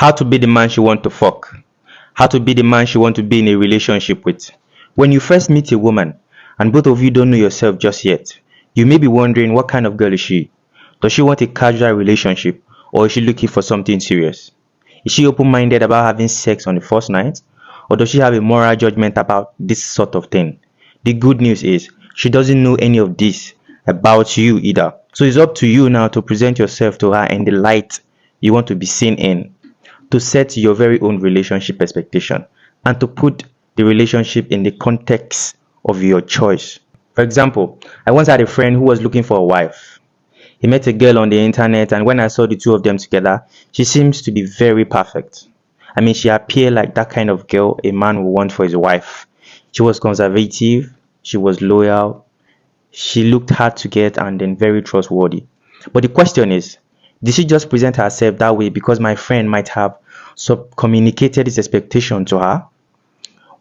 How to be the man she want to fuck. How to be the man she want to be in a relationship with. When you first meet a woman and both of you don't know yourself just yet, you may be wondering, what kind of girl is she? Does she want a casual relationship, or is she looking for something serious? Is she open-minded about having sex on the first night, or does she have a moral judgment about this sort of thing? The good news is she doesn't know any of this about you either. So it's up to you now to present yourself to her in the light you want to be seen in, to set your very own relationship expectation, and to put the relationship in the context of your choice. For example, I once had a friend who was looking for a wife. He met a girl on the internet, and when I saw the two of them together, she seems to be very perfect. I mean, she appeared like that kind of girl a man would want for his wife. She was conservative, she was loyal, she looked hard to get, and then very trustworthy. But the question is, did she just present herself that way because my friend might have communicated his expectation to her?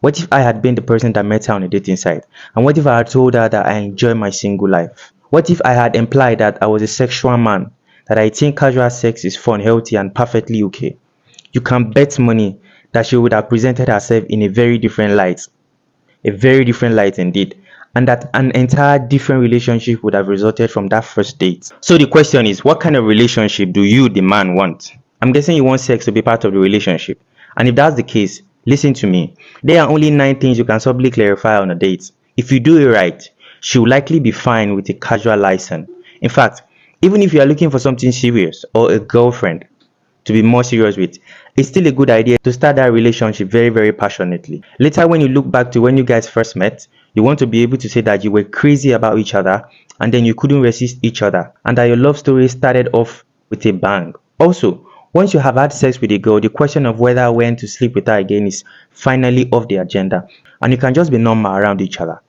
What if I had been the person that met her on a dating site? And what if I had told her that I enjoy my single life? What if I had implied that I was a sexual man, that I think casual sex is fun, healthy, and perfectly okay? You can bet money that she would have presented herself in a very different light indeed, and that an entire different relationship would have resulted from that first date. So the question is, what kind of relationship do you, the man, want? I'm guessing you want sex to be part of the relationship. And if that's the case, listen to me. There are only 9 things you can subtly clarify on a date. If you do it right, she will likely be fine with a casual license. In fact, even if you are looking for something serious or a girlfriend to be more serious with, it's still a good idea to start that relationship very, very passionately. Later, when you look back to when you guys first met, you want to be able to say that you were crazy about each other, and then you couldn't resist each other, and that your love story started off with a bang. Also, once you have had sex with a girl, the question of whether or when to sleep with her again is finally off the agenda, and you can just be normal around each other.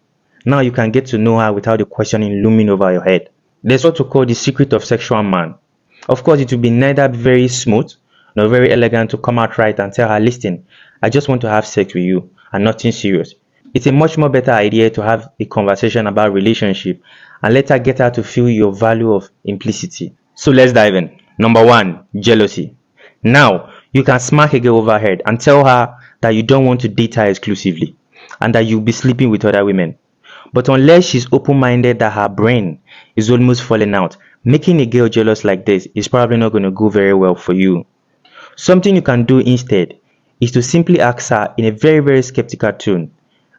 Now you can get to know her without the questioning looming over your head. There's what to call the secret of sexual man. Of course, it will be neither very smooth nor very elegant to come out right and tell her, listen, I just want to have sex with you and nothing serious. It's a much more better idea to have a conversation about relationship and let her get her to feel your value of implicity. So let's dive in. Number 1, jealousy. Now, you can smack a girl over her head and tell her that you don't want to date her exclusively and that you'll be sleeping with other women. But unless she's open-minded that her brain is almost falling out, making a girl jealous like this is probably not going to go very well for you. Something you can do instead is to simply ask her in a very, very skeptical tone,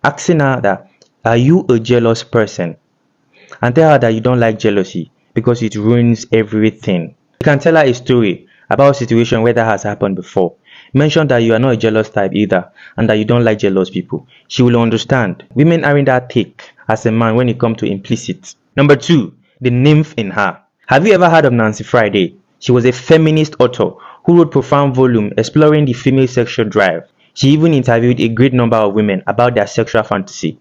asking her that, are you a jealous person? And tell her that you don't like jealousy because it ruins everything. You can tell her a story about a situation where that has happened before. Mention that you are not a jealous type either and that you don't like jealous people. She will understand. Women aren't that thick as a man when it comes to implicit. Number 2, the nymph in her. Have you ever heard of Nancy Friday? She was a feminist author who wrote profound volume exploring the female sexual drive. She even interviewed a great number of women about their sexual fantasy.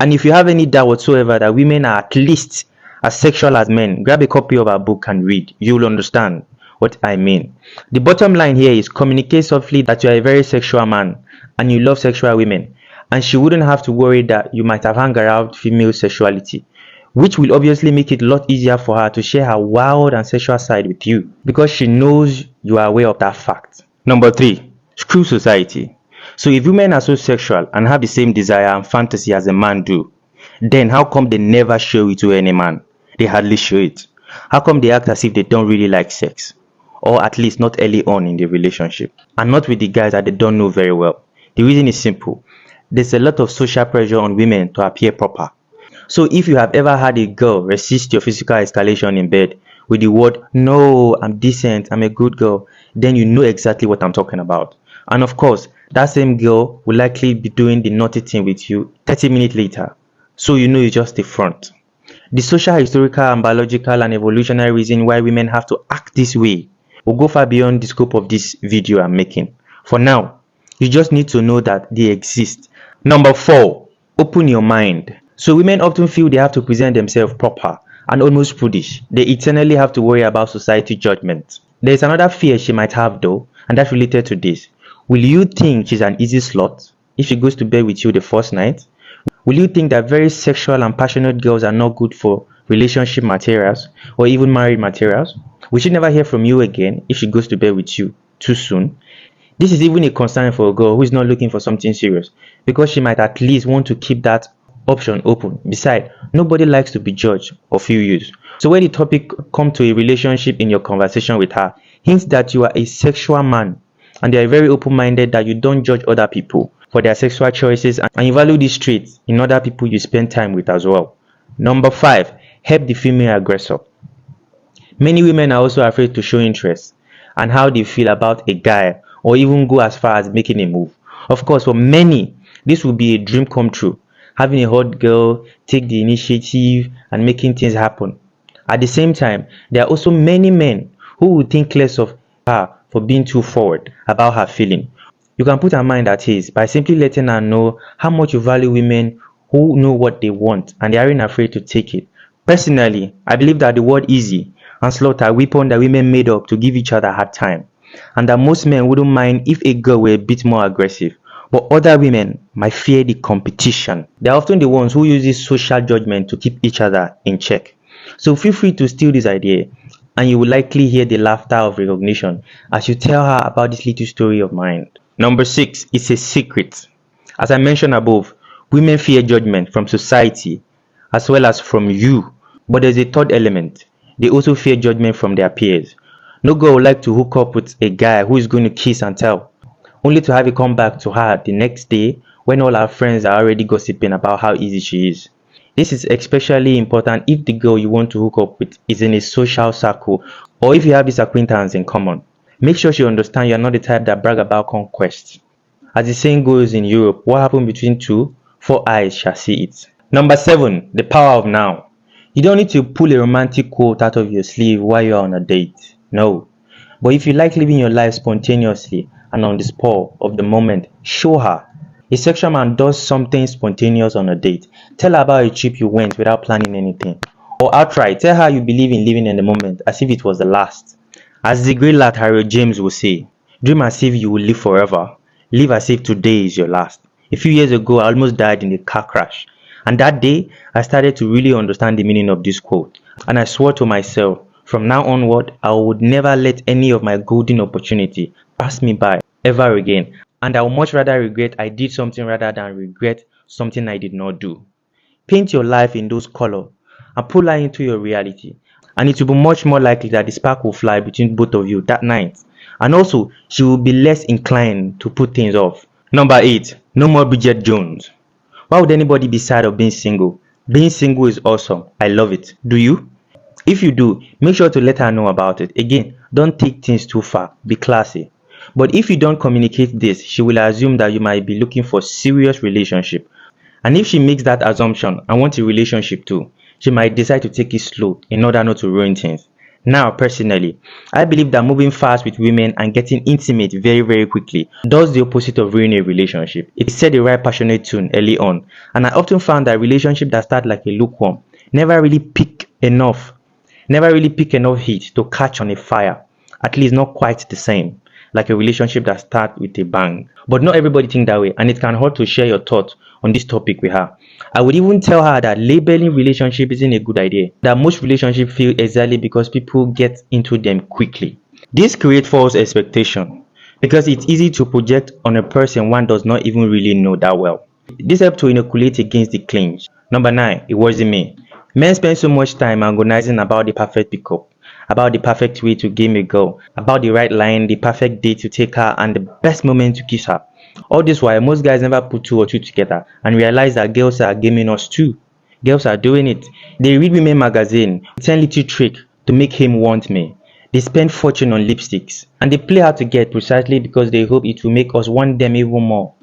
And if you have any doubt whatsoever that women are at least as sexual as men, grab a copy of her book and read. You'll understand what I mean. The bottom line here is communicate softly that you are a very sexual man and you love sexual women, and she wouldn't have to worry that you might have hung around female sexuality, which will obviously make it a lot easier for her to share her wild and sexual side with you because she knows you are aware of that fact. Number 3, screw society. So if women are so sexual and have the same desire and fantasy as a man do, then how come they never show it to any man? They hardly show it. How come they act as if they don't really like sex? Or at least not early on in the relationship, and not with the guys that they don't know very well? The reason is simple. There's a lot of social pressure on women to appear proper. So if you have ever had a girl resist your physical escalation in bed with the word, no, I'm decent, I'm a good girl, then you know exactly what I'm talking about. And of course, that same girl will likely be doing the naughty thing with you 30 minutes later. So you know it's just a front. The social, historical, and biological and evolutionary reason why women have to act this way will go far beyond the scope of this video I'm making. For now, you just need to know that they exist. Number 4, open your mind. So women often feel they have to present themselves proper and almost prudish. They eternally have to worry about society judgment. There is another fear she might have though, and that's related to this. Will you think she's an easy slut if she goes to bed with you the first night? Will you think that very sexual and passionate girls are not good for relationship materials or even married materials? Will she never hear from you again if she goes to bed with you too soon? This is even a concern for a girl who is not looking for something serious, because she might at least want to keep that option open. Besides, nobody likes to be judged or feel used. So when the topic comes to a relationship in your conversation with her, hint that you are a sexual man and they are very open-minded, that you don't judge other people for their sexual choices, and you value these traits in other people you spend time with as well. Number 5, help the female aggressor. Many women are also afraid to show interest and how they feel about a guy, or even go as far as making a move. Of course, for many, this will be a dream come true, having a hot girl take the initiative and making things happen. At the same time, there are also many men who will think less of her for being too forward about her feeling. You can put her mind at ease by simply letting her know how much you value women who know what they want and they aren't afraid to take it. Personally, I believe that the word easy and slaughter are weapons that women made up to give each other a hard time, and that most men wouldn't mind if a girl were a bit more aggressive, but other women might fear the competition. They are often the ones who use this social judgment to keep each other in check. So feel free to steal this idea, and you will likely hear the laughter of recognition as you tell her about this little story of mine. Number 6 is a secret. As I mentioned above, women fear judgment from society as well as from you. But there's a third element. They also fear judgment from their peers. No girl would like to hook up with a guy who is going to kiss and tell, only to have it come back to her the next day when all her friends are already gossiping about how easy she is. This is especially important if the girl you want to hook up with is in a social circle, or if you have this acquaintance in common. Make sure she understands you're not the type that brag about conquest. As the saying goes in Europe, what happened between two, 4 eyes shall see it. Number 7, the power of now. You don't need to pull a romantic quote out of your sleeve while you're on a date. No. But if you like living your life spontaneously and on the spur of the moment, show her. A sexual man does something spontaneous on a date. Tell her about a trip you went without planning anything. Or outright, tell her you believe in living in the moment as if it was the last. As the great lad Harry James will say, dream as if you will live forever. Live as if today is your last. A few years ago, I almost died in a car crash. And that day, I started to really understand the meaning of this quote. And I swore to myself, from now onward, I would never let any of my golden opportunity pass me by ever again. And I would much rather regret I did something rather than regret something I did not do. Paint your life in those colors and pull her into your reality. And it will be much more likely that the spark will fly between both of you that night. And also, she will be less inclined to put things off. Number 8, no more Bridget Jones. Why would anybody be sad of being single? Being single is awesome. I love it. Do you? If you do, make sure to let her know about it. Again, don't take things too far. Be classy. But if you don't communicate this, she will assume that you might be looking for serious relationship. And if she makes that assumption and wants a relationship too, she might decide to take it slow in order not to ruin things. Now, personally, I believe that moving fast with women and getting intimate very, very quickly does the opposite of ruining a relationship. It set the right passionate tune early on, and I often found that relationships that start like a lukewarm never really pick enough heat to catch on a fire. At least not quite the same like a relationship that starts with a bang. But not everybody think that way, and it can hurt to share your thoughts on this topic with her. I would even tell her that labeling relationship isn't a good idea, that most relationships fail exactly because people get into them quickly. This creates false expectation because it's easy to project on a person one does not even really know that well. This helps to inoculate against the claims. Number 9, it wasn't me. Men spend so much time agonizing about the perfect pickup, about the perfect way to game a girl, about the right line, the perfect date to take her, and the best moment to kiss her. All this while, most guys never put 2 or 2 together and realize that girls are gaming us too. Girls are doing it. They read women magazine, 10 little trick to make him want me. They spend fortune on lipsticks, and they play hard to get precisely because they hope it will make us want them even more.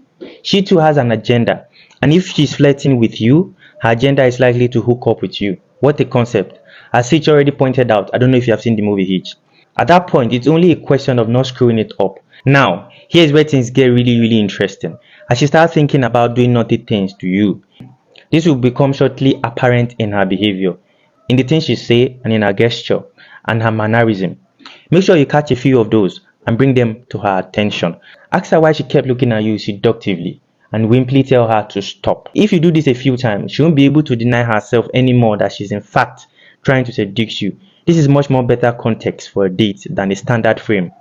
She too has an agenda, and if she's flirting with you, her agenda is likely to hook up with you. What a concept. As Hitch already pointed out, I don't know if you have seen the movie Hitch. At that point, it's only a question of not screwing it up. Now, here's where things get really interesting. As she starts thinking about doing naughty things to you, this will become shortly apparent in her behavior, in the things she say and in her gesture and her mannerism. Make sure you catch a few of those and bring them to her attention. Ask her why she kept looking at you seductively and wimpily tell her to stop. If you do this a few times, she won't be able to deny herself anymore that she's in fact trying to seduce you. This is much more better context for a date than a standard frame.